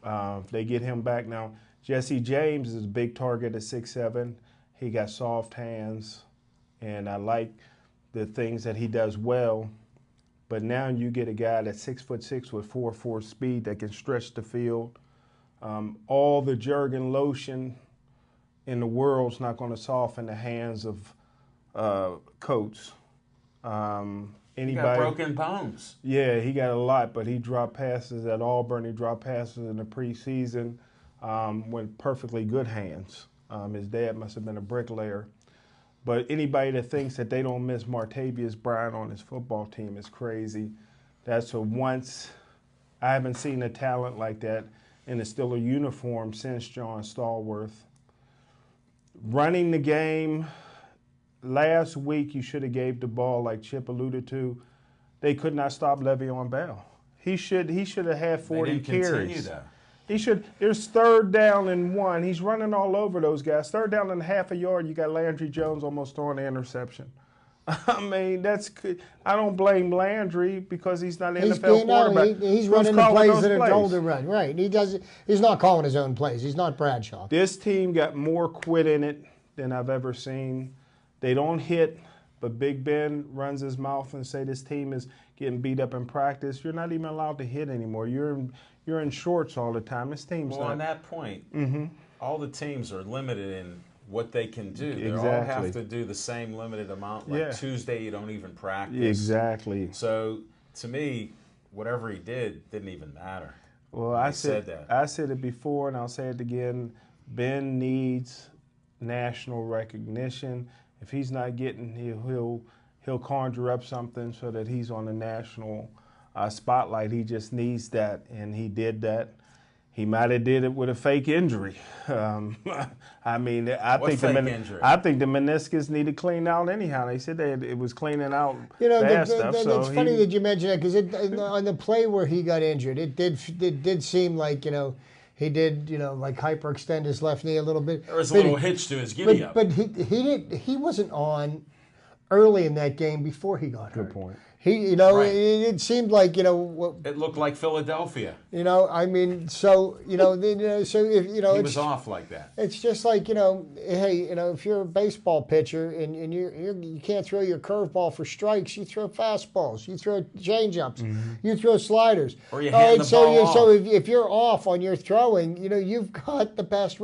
If they get him back now, Jesse James is a big target at 6'7". He got soft hands, and I like the things that he does well. But now you get a guy that's 6'6" with 4.4 speed that can stretch the field. All the Jergen lotion in the world's not going to soften the hands of Coates. He got broken bones. Yeah, he got a lot, but he dropped passes at Auburn. He dropped passes in the preseason with perfectly good hands. His dad must have been a bricklayer. But anybody that thinks that they don't miss Martavius Bryant on his football team is crazy. That's a once. I haven't seen a talent like that in a Steeler uniform since John Stallworth. Running the game, last week you should have gave the ball, like Chip alluded to. They could not stop Le'Veon Bell. He should have had 40 carries. Continue, though. He should. There's 3rd down and 1. He's running all over those guys. 3rd down and half a yard. You got Landry Jones almost throwing an interception. I mean, I don't blame Landry because he's not an NFL quarterback. He's running the plays that are told to run. Right. He's not calling his own plays. He's not Bradshaw. This team got more quit in it than I've ever seen. They don't hit, but Big Ben runs his mouth and say this team is getting beat up in practice. You're not even allowed to hit anymore. You're in shorts all the time. This team's well, not. on that point, all the teams are limited in what they can do. They all Exactly. have to do the same limited amount. Like Tuesday, you don't even practice. Exactly. So, to me, whatever he did didn't even matter. Well, I said it before, and I'll say it again. Ben needs national recognition. If he's not getting, he'll conjure up something so that he's on the national spotlight. He just needs that, and he did that. He might have did it with a fake injury. I mean, I think the meniscus needed cleaned out anyhow. They said it was cleaning out bad stuff. It's funny that you mention that because on the play where he got injured, it did seem like he did like hyperextend his left knee a little bit. There was a little hitch to his giddy up. But he wasn't on early in that game before he got hurt. Good point. It seemed like it looked like Philadelphia. I mean, so so if he was off like that. It's just like hey, if you're a baseball pitcher and you can't throw your curveball for strikes, you throw fastballs, you throw changeups, you throw sliders. Or you hand the ball off. So if you're off on your throwing, you've got the best.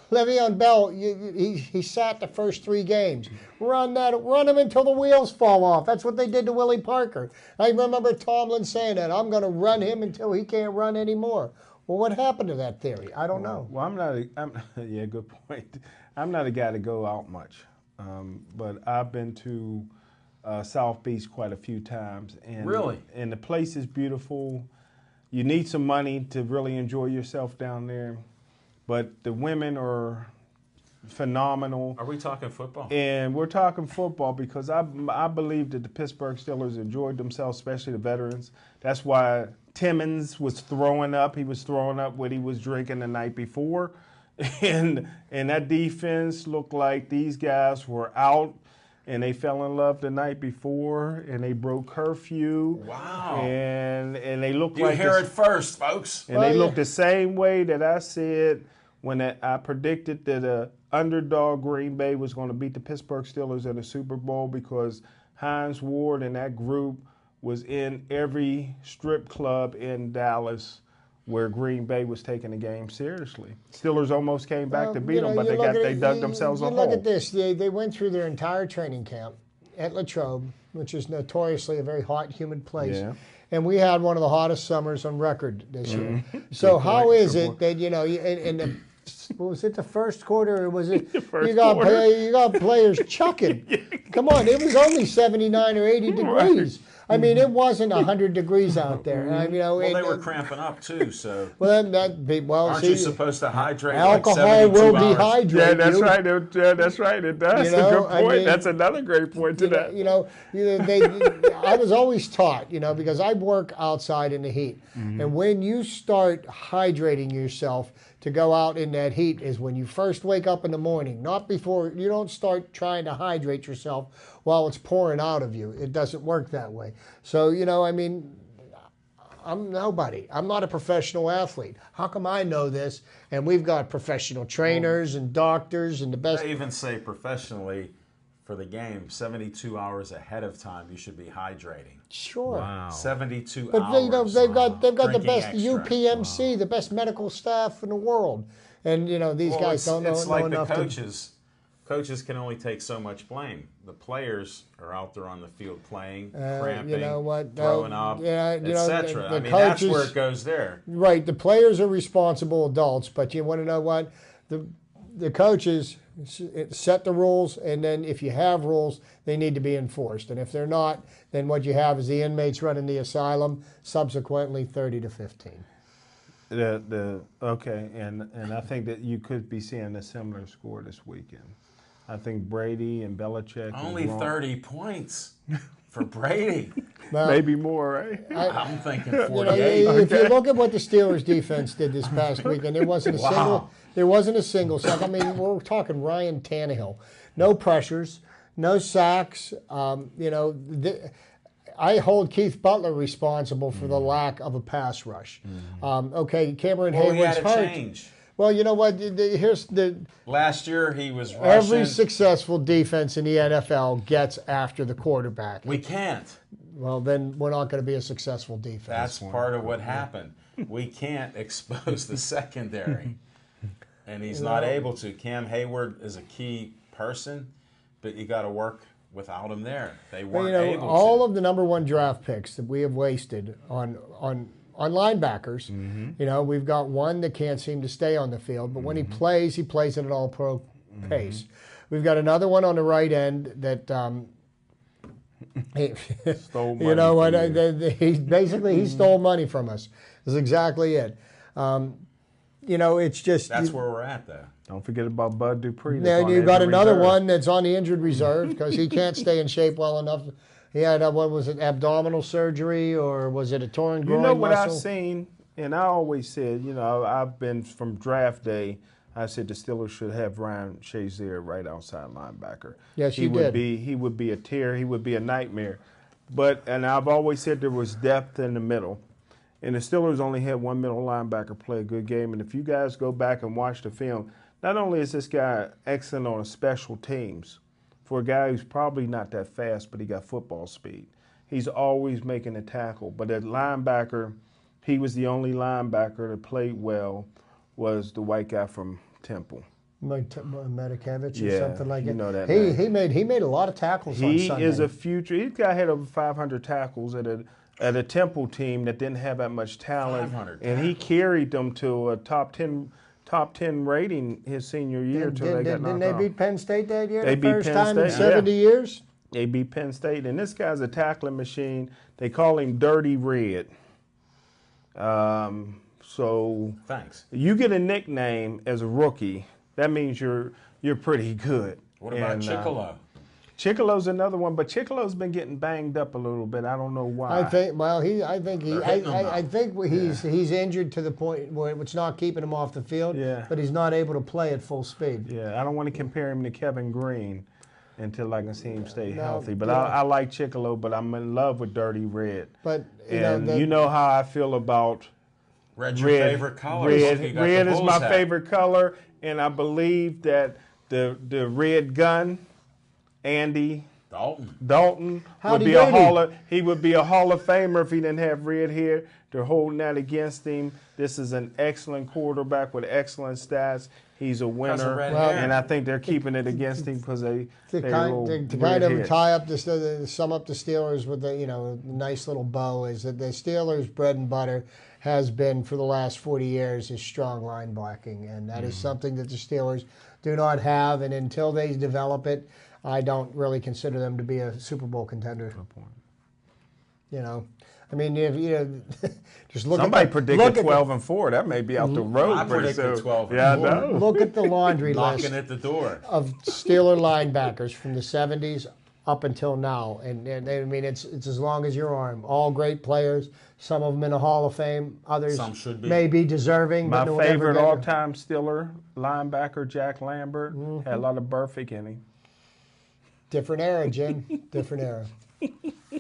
Le'Veon Bell, he sat the first 3 games. Run him until the wheels fall off. That's what they did to Willie Parker. I remember Tomlin saying that. I'm going to run him until he can't run anymore. Well, what happened to that theory? I don't know. Well, yeah, good point. I'm not a guy to go out much, but I've been to South Beach quite a few times. And, really? And the place is beautiful. You need some money to really enjoy yourself down there. But the women are phenomenal. Are we talking football? And we're talking football because I believe that the Pittsburgh Steelers enjoyed themselves, especially the veterans. That's why Timmons was throwing up. He was throwing up what he was drinking the night before. And that defense looked like these guys were out and they fell in love the night before, and they broke curfew. Wow! And they looked like you hear it first, folks. And they looked the same way that I said when I predicted that underdog Green Bay was going to beat the Pittsburgh Steelers in the Super Bowl because Hines Ward and that group was in every strip club in Dallas where Green Bay was taking the game seriously. Steelers almost came back to beat them, but they dug themselves a hole. Look at this. They went through their entire training camp at Latrobe, which is notoriously a very hot, humid place. Yeah. And we had one of the hottest summers on record this year. So how is it that, in the was it the first quarter or was it you got players chucking? Come on, it was only 79 or 80 degrees. I mean, it wasn't 100 degrees out there. Well, they were cramping up too, so Well, aren't you supposed to hydrate alcohol like 72 will hours? dehydrate Yeah, that's you. right. Yeah, that's right. That's a good point. That's another great point to that. I was always taught, because I work outside in the heat. And when you start hydrating yourself to go out in that heat is when you first wake up in the morning, not before. You don't start trying to hydrate yourself while it's pouring out of you. It doesn't work that way. So, I'm nobody. I'm not a professional athlete. How come I know this? And we've got professional trainers and doctors and the best. They even say professionally for the game, 72 hours ahead of time, you should be hydrating. Sure. Wow. 72 But hours. they've got the drinking best extra. UPMC, the best medical staff in the world, and these Well, guys don't know It's like the enough coaches. Coaches can only take so much blame. The players are out there on the field playing, cramping, you know what? throwing up, etc. the I mean, that's coaches- where it goes there. Right, the players are responsible adults, but you want to know what? The coaches set the rules, and then if you have rules, they need to be enforced. And if they're not, then what you have is the inmates running the asylum, subsequently 30 to 15. Okay, and I think that you could be seeing a similar score this weekend. I think Brady and Belichick Only 30 points for Brady. Well, maybe more, right? I'm thinking you know, 48. if you look at what the Steelers defense did this past weekend, there wasn't a single. There wasn't a single sack. I mean, we're talking Ryan Tannehill, no pressures, no sacks. I hold Keith Butler responsible for the lack of a pass rush. Okay, Cameron Well, he Hayward's had to hurt. change. Well, you know what? Here's the Last year he was rushing. every successful defense in the NFL gets after the quarterback. We can't. Well, then we're not going to be a successful defense. That's part of what happened. We can't expose the secondary. And he's not able to. Cam Hayward is a key person, but you got to work without him there. They weren't able to. All of the number one draft picks that we have wasted on linebackers. We've got one that can't seem to stay on the field, but when he plays at an all-pro pace. We've got another one on the right end that Stole money you know what? from you. He stole money from us. That's exactly it. It's just That's where we're at, though. Don't forget about Bud Dupree. Then you've got another one that's on the injured reserve because he can't stay in shape well enough. He had what was it, abdominal surgery, or was it a torn groin You know what muscle? I've seen, and I always said, I've been from draft day. I said the Steelers should have Ryan Shazier right outside linebacker. Yes, he you would did. He would be a tear. He would be a nightmare. And I've always said there was depth in the middle. And the Steelers only had one middle linebacker play a good game. And if you guys go back and watch the film, not only is this guy excellent on special teams, for a guy who's probably not that fast, but he got football speed. He's always making a tackle. But at linebacker, he was the only linebacker that played well, was the white guy from Temple. Medikevich or Yeah, something like you that. know that He name. he made a lot of tackles on He Sunday. is a future. He's got had over 500 tackles at a Temple team that didn't have that much talent, 500 and he carried them to a top 10 rating his senior year until they got knocked Didn't they off. beat Penn State that year? They the beat first Penn time in State, 70 years? They beat Penn State, and this guy's a tackling machine. They call him Dirty Red. So Thanks. you get a nickname as a rookie, that means you're pretty good. What about Chicolo? Chicolo's another one, but Chicolo's been getting banged up a little bit. I don't know why. I think he's injured to the point where it's not keeping him off the field, Yeah. but he's not able to play at full speed. Yeah, I don't want to compare him to Kevin Green until I can see him stay No, healthy. But yeah. I like Chicolo, but I'm in love with Dirty Red. But And you know how I feel about Red's your red. favorite color. Red, You got red the is Bulls my hat. favorite color, and I believe that the red gun, Andy Dalton Howdy would be doody. he would be a Hall of Famer if he didn't have red hair. They're holding that against him. This is an excellent quarterback with excellent stats. He's a winner, red hair. and I think they're keeping it against him because to they're kind little of redheads. tie up sum up the Steelers with a nice little bow is that the Steelers' bread and butter has been for the last 40 years is strong line blocking, and that is something that the Steelers do not have, and until they develop it, I don't really consider them to be a Super Bowl contender. You know, I mean, if, you know, just look. Somebody at predicted look 12-4. That may be out the road. I pretty predicted soon. 12. Yeah, I Look, know. look at the laundry list Knocking at the door. of Steeler linebackers from the 70s up until now, and I mean it's as long as your arm. All great players. Some of them in the Hall of Fame. Others Some should be. may be deserving. My but no one ever favorite got there. all-time Steeler linebacker, Jack Lambert, had a lot of Burfict in him. Different era, Jim. Different era.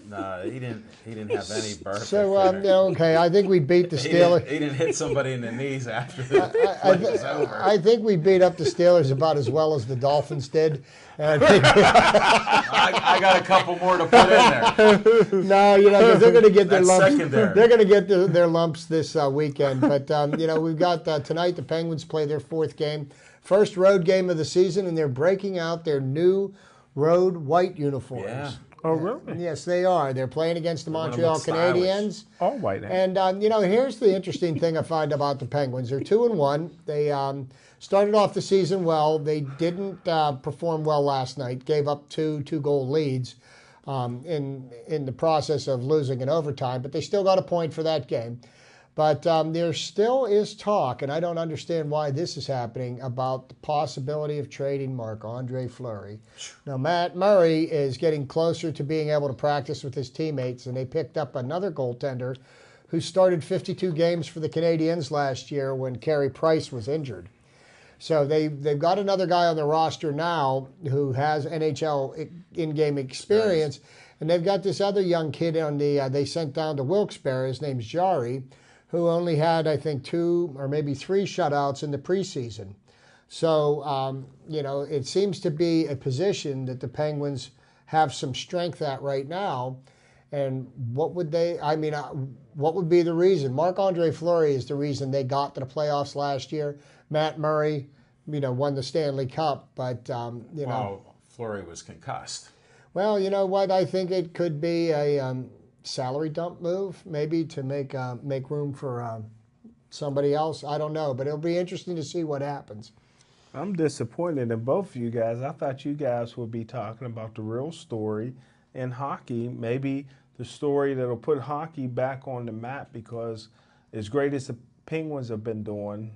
No, he didn't have any birth. So yeah, okay, I think we beat the Steelers. He didn't hit somebody in the knees after the play was over. I think we beat up the Steelers about as well as the Dolphins did. And I think, I got a couple more to put in there. no, you know, 'cause they're going to get their That's lumps. secondary. They're going to get their lumps this weekend. But you know, we've got tonight. The Penguins play their fourth game, first road game of the season, and they're breaking out their new road white uniforms. Yeah. Oh, really? Yes, they are. They're playing against the gonna Montreal look stylish. Canadiens. All white. And you know, here's the interesting thing I find about the Penguins. They're 2-1. They started off the season well. They didn't perform well last night. Gave up two goal leads in the process of losing in overtime. But they still got a point for that game. But there still is talk, and I don't understand why this is happening, about the possibility of trading Marc-Andre Fleury. Now, Matt Murray is getting closer to being able to practice with his teammates, and they picked up another goaltender who started 52 games for the Canadiens last year when Carey Price was injured. So they've got another guy on the roster now who has NHL in-game experience, and they've got this other young kid on they sent down to Wilkes-Barre. His name's Jari, who only had, I think, 2 or maybe 3 shutouts in the preseason. So, you know, it seems to be a position that the Penguins have some strength at right now. And what would what would be the reason? Marc-Andre Fleury is the reason they got to the playoffs last year. Matt Murray, you know, won the Stanley Cup, but, you know. Well, Fleury was concussed. Well, you know what? I think it could be a salary dump move, maybe to make room for somebody else. I don't know, but it'll be interesting to see what happens. I'm disappointed in both of you guys. I thought you guys would be talking about the real story in hockey, maybe the story that'll put hockey back on the map, because as great as the Penguins have been doing,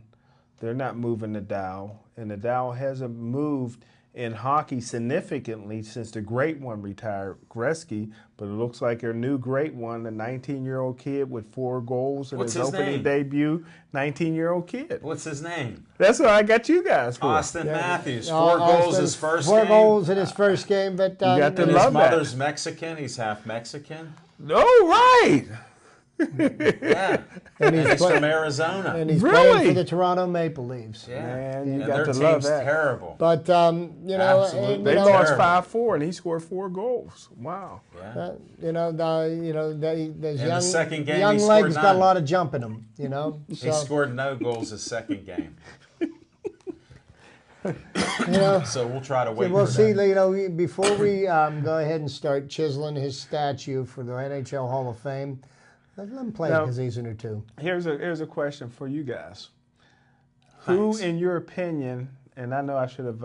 they're not moving the dial, and the dial hasn't moved in hockey significantly since the great one retired, Gretzky, but it looks like their new great one, a 19-year-old kid with 4 goals in What's his his opening name? debut, 19-year-old kid. What's his name? That's what I got you guys for. Austin Matthews. 4 goals Austin, his first 4 game. goals in his first game, but You got to And love his that. mother's Mexican. He's half Mexican. Oh, right. Yeah. And And he's he's play- from Arizona. and he's Really? playing for the Toronto Maple Leafs. Yeah. Man, you And got their to team's love that. terrible. But you know, Absolutely. and, They you know, lost terrible. 5-4, and he scored 4 goals. Wow. Yeah. those the young, second game, young he scored legs got 9. a lot of jump in them. You know, He so scored no goals his second game. you know. So we'll try to wait We'll for see. that. You know, before we go ahead and start chiseling his statue for the NHL Hall of Fame, let him play Now- a season or two. Here's a question for you guys. Who, Thanks. in your opinion, and I know I should have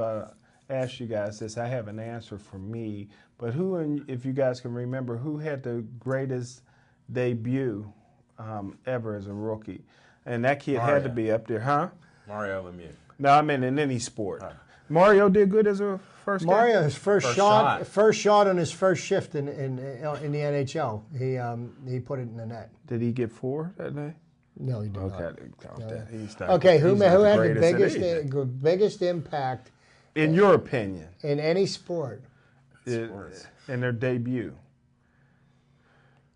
asked you guys this, I have an answer for me, but who, if you guys can remember, who had the greatest debut ever as a rookie? And that kid had to Mario. be up there, huh? Mario Lemieux. No, I mean in any sport. Mario did good as a first game? Mario's first First shot, shot. first shot on his first shift in the NHL. He put it in the net. Did he get 4 that day? No, he did Okay, I not. didn't count that. He's not- Okay, who he's not had the greatest at anything. biggest impact In your opinion, in any sport? Sports. in their debut?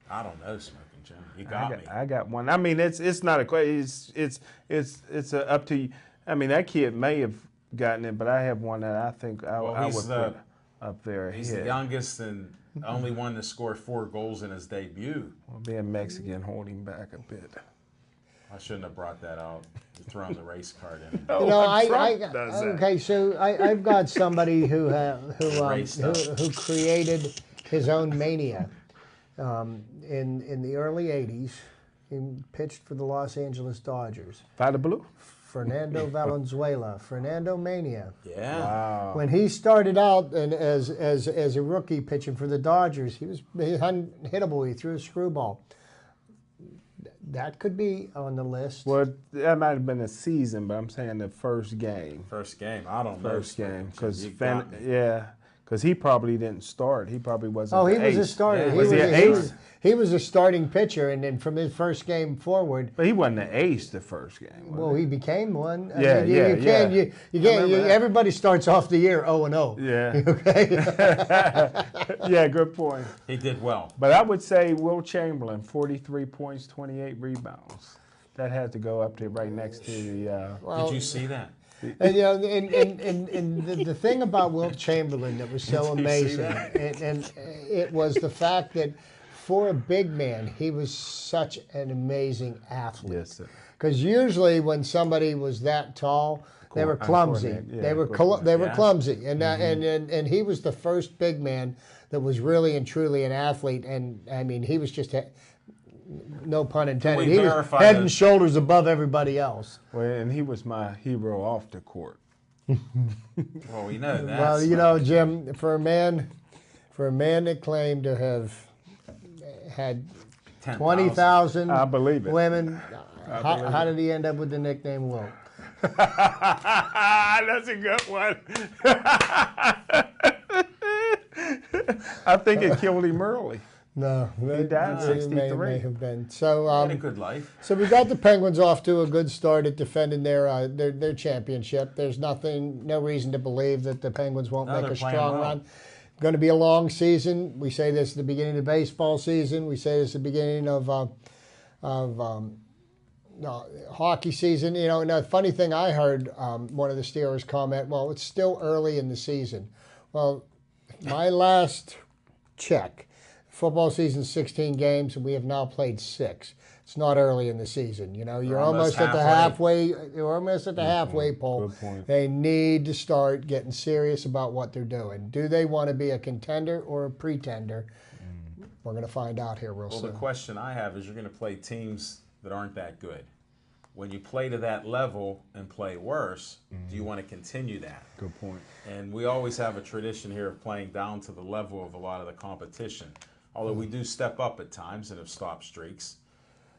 I don't know, Smoking Jim. You got me. I got one. I mean, it's not a question. It's up to you. I mean, that kid may have gotten it, but I have one that I think I he's would the- put up there. He's the youngest and only one to score 4 goals in his debut. Well, being Mexican, hold him back a bit. I shouldn't have brought that out. You're throwing the race card in. Oh, You know, Trump does that. okay. So I've got somebody who Great stuff. who created his own mania in the early '80s. He pitched for the Los Angeles Dodgers. Fight the blue. Fernando Valenzuela, Fernando Mania. Yeah. Wow. When he started out and as a rookie pitching for the Dodgers, he was unhittable. He threw a screwball. That could be on the list. Well, that might have been a season, but I'm saying the first game. First game. I don't know. First game, because You got me. because he probably didn't start. He probably wasn't. Oh, he the was a ace. starter. Yeah. Was he an ace? He was a starting pitcher, and then from his first game forward, But he wasn't the ace the first game. Was well, he became one. I Yeah, mean, yeah, you can't, yeah. you can't. remember that. Everybody starts off the year 0-0. Yeah. Okay. Yeah, good point. He did well. But I would say Will Chamberlain, 43 points, 28 rebounds. That had to go up there right next to the. Did you see that? And you know, and the thing about Wilt Chamberlain that was so Did you see amazing, that? and it was the fact that for a big man, he was such an amazing athlete. Yes, sir. Because usually when somebody was that tall, they were clumsy. Uncoordinated, yeah, They were uncoordinated. they were Yeah. clumsy, and he was the first big man that was really and truly an athlete. And I mean, he was just. No pun intended. we He was verify head that- and shoulders above everybody else. Well, and he was my hero off the court. Well, we know that. Well, you know, Jim, for a man that claimed to have had 10,000. 20,000 I believe it. women, how did he end up with the nickname Wilt? That's a good one. I think it killed him early. No, He died at it 63. may have been. So, He had a good life. so we got the Penguins off to a good start at defending their championship. There's no reason to believe that the Penguins won't No, make they're a playing strong well. run. Going to be a long season. We say this at the beginning of the baseball season. We say this at the beginning of hockey season. You know, and the funny thing I heard one of the Steelers comment, well, it's still early in the season. Well, my last check, football season's 16 games, and we have now played 6. It's not early in the season. You know, you're almost almost at the halfway. You're almost at the halfway point. Good point. They need to start getting serious about what they're doing. Do they want to be a contender or a pretender? We're going to find out here real Well, soon. the question I have is you're going to play teams that aren't that good. When you play to that level and play worse, do you want to continue that? Good point. And we always have a tradition here of playing down to the level of a lot of the competition. Although we do step up at times and have stopped streaks.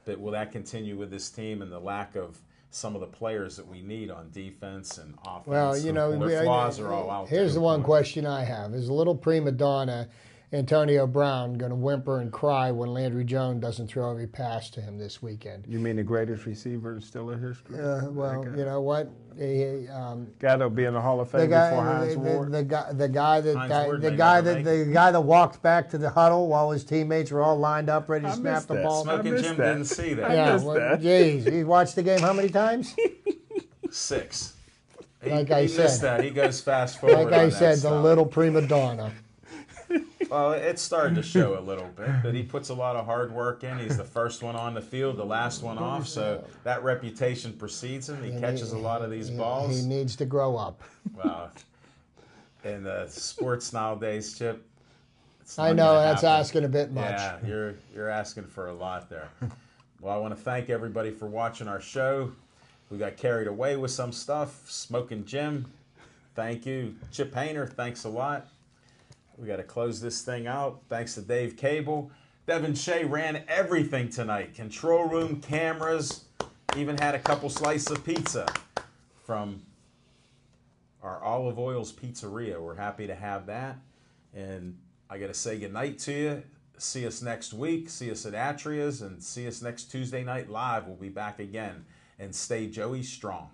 But will that continue with this team and the lack of some of the players that we need on defense and offense? Well, you know, their flaws are all out there. here's the one question I have: is a little prima donna Antonio Brown going to whimper and cry when Landry Jones doesn't throw every pass to him this weekend? You mean the greatest receiver in Steeler history? Well, you know what? Guy that'll be in the Hall of Fame before Hines Ward. the guy Hines Ward may never that walked back to the huddle while his teammates were all lined up ready to I snap missed the that. ball. Smoking missed Jim that. didn't see that. Yeah, missed that. geez, you watched the game how many times? 6. Like I he said. missed that. He goes fast forward. Like I on that said, the stuff. little prima donna. Well, it's starting to show a little bit, but he puts a lot of hard work in. He's the first one on the field, the last one off, so that reputation precedes him. He catches a lot of these balls. He needs to grow up. Well, in the sports nowadays, Chip, it's I not know gonna that's happen. asking a bit much. Yeah, you're asking for a lot there. Well, I want to thank everybody for watching our show. We got carried away with some stuff. Smoking Jim, thank you. Chip Hayner, thanks a lot. We got to close this thing out. Thanks to Dave Cable. Devin Shea ran everything tonight. Control room, cameras, even had a couple slices of pizza from our Olive Oils Pizzeria. We're happy to have that. And I got to say goodnight to you. See us next week. See us at Atria's and see us next Tuesday night live. We'll be back again. And stay Joey strong.